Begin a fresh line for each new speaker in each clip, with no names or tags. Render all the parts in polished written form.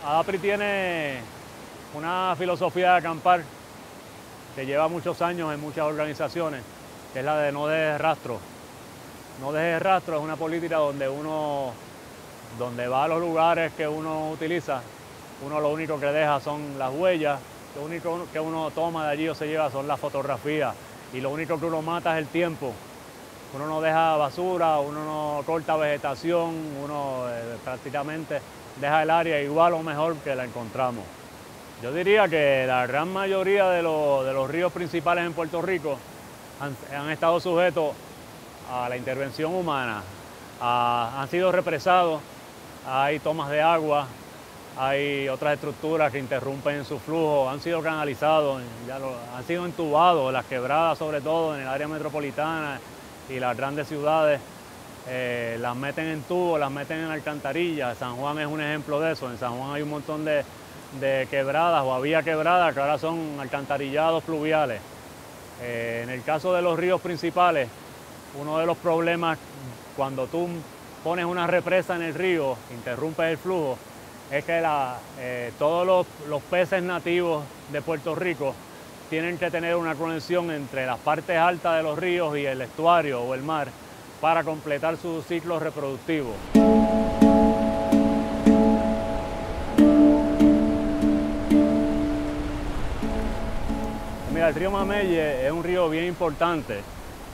ADAPRI tiene una filosofía de acampar que lleva muchos años en muchas organizaciones, que es la de no dejes rastro. No dejes rastro es una política donde donde va a los lugares que uno utiliza, uno lo único que deja son las huellas, lo único que uno toma de allí o se lleva son las fotografías y lo único que uno mata es el tiempo. Uno no deja basura, uno no corta vegetación, uno prácticamente deja el área igual o mejor que la encontramos. Yo diría que la gran mayoría de los ríos principales en Puerto Rico han estado sujetos a la intervención humana, han sido represados, hay tomas de agua, hay otras estructuras que interrumpen su flujo, han sido canalizados, han sido entubados, las quebradas sobre todo en el área metropolitana y las grandes ciudades, las meten en tubos, las meten en alcantarillas. San Juan es un ejemplo de eso. En San Juan hay un montón de quebradas o había quebradas que ahora son alcantarillados fluviales. En el caso de los ríos principales, uno de los problemas cuando tú pones una represa en el río, interrumpes el flujo, es que todos los peces nativos de Puerto Rico tienen que tener una conexión entre las partes altas de los ríos y el estuario o el mar para completar su ciclo reproductivo. Mira, el río Mameye es un río bien importante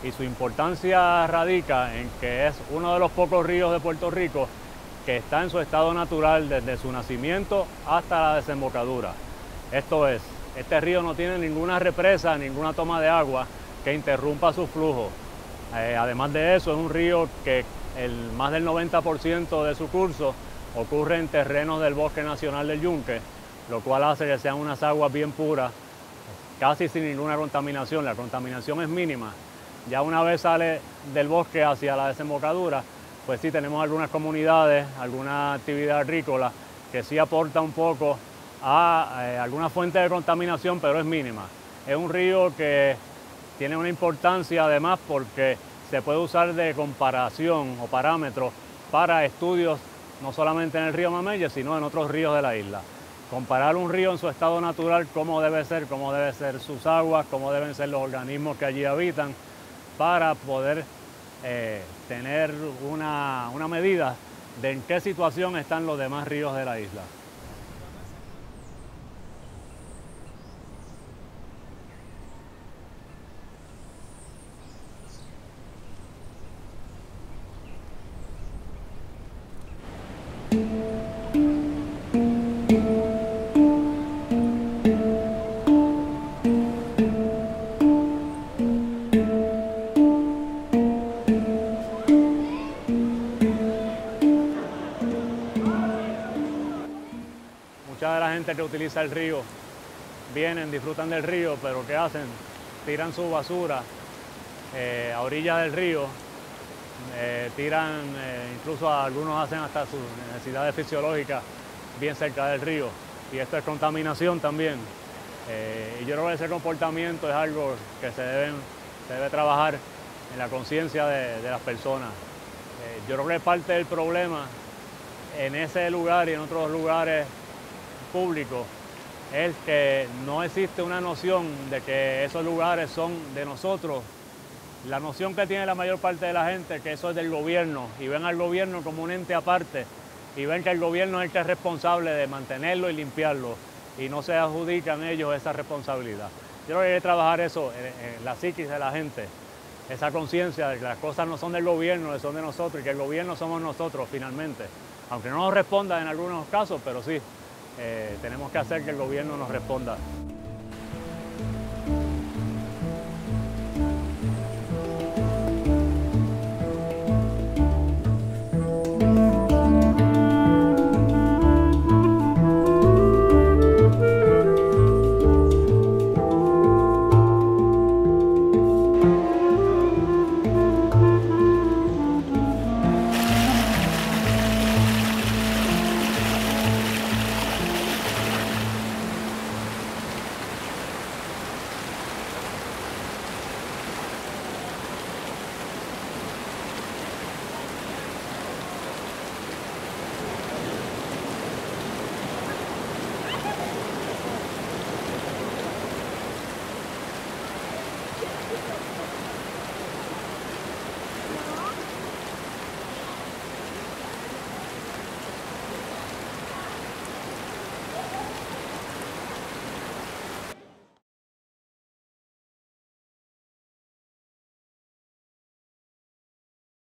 y su importancia radica en que es uno de los pocos ríos de Puerto Rico que está en su estado natural desde su nacimiento hasta la desembocadura. Esto es, este río no tiene ninguna represa, ninguna toma de agua que interrumpa su flujo. Además de eso, es un río que más del 90% de su curso ocurre en terrenos del Bosque Nacional del Yunque, lo cual hace que sean unas aguas bien puras, casi sin ninguna contaminación. La contaminación es mínima. Ya una vez sale del bosque hacia la desembocadura, pues sí tenemos algunas comunidades, alguna actividad agrícola que sí aporta un poco a alguna fuente de contaminación, pero es mínima. Es un río que tiene una importancia además porque se puede usar de comparación o parámetro para estudios no solamente en el río Mameye, sino en otros ríos de la isla. Comparar un río en su estado natural, cómo deben ser sus aguas, cómo deben ser los organismos que allí habitan, para poder tener una medida de en qué situación están los demás ríos de la isla. Mucha de la gente que utiliza el río vienen, disfrutan del río, pero ¿qué hacen? Tiran su basura a orillas del río, incluso algunos hacen hasta sus necesidades fisiológicas bien cerca del río, y esto es contaminación también. Y yo creo que ese comportamiento es algo que se debe trabajar en la conciencia de las personas. Yo creo que parte del problema en ese lugar y en otros lugares público es que no existe una noción de que esos lugares son de nosotros. La noción que tiene la mayor parte de la gente es que eso es del gobierno y ven al gobierno como un ente aparte y ven que el gobierno es el que es responsable de mantenerlo y limpiarlo y no se adjudican ellos esa responsabilidad. Yo creo que hay que trabajar eso en la psiquis de la gente, esa conciencia de que las cosas no son del gobierno, que son de nosotros y que el gobierno somos nosotros finalmente, aunque no nos responda en algunos casos, pero sí. Tenemos que hacer que el gobierno nos responda.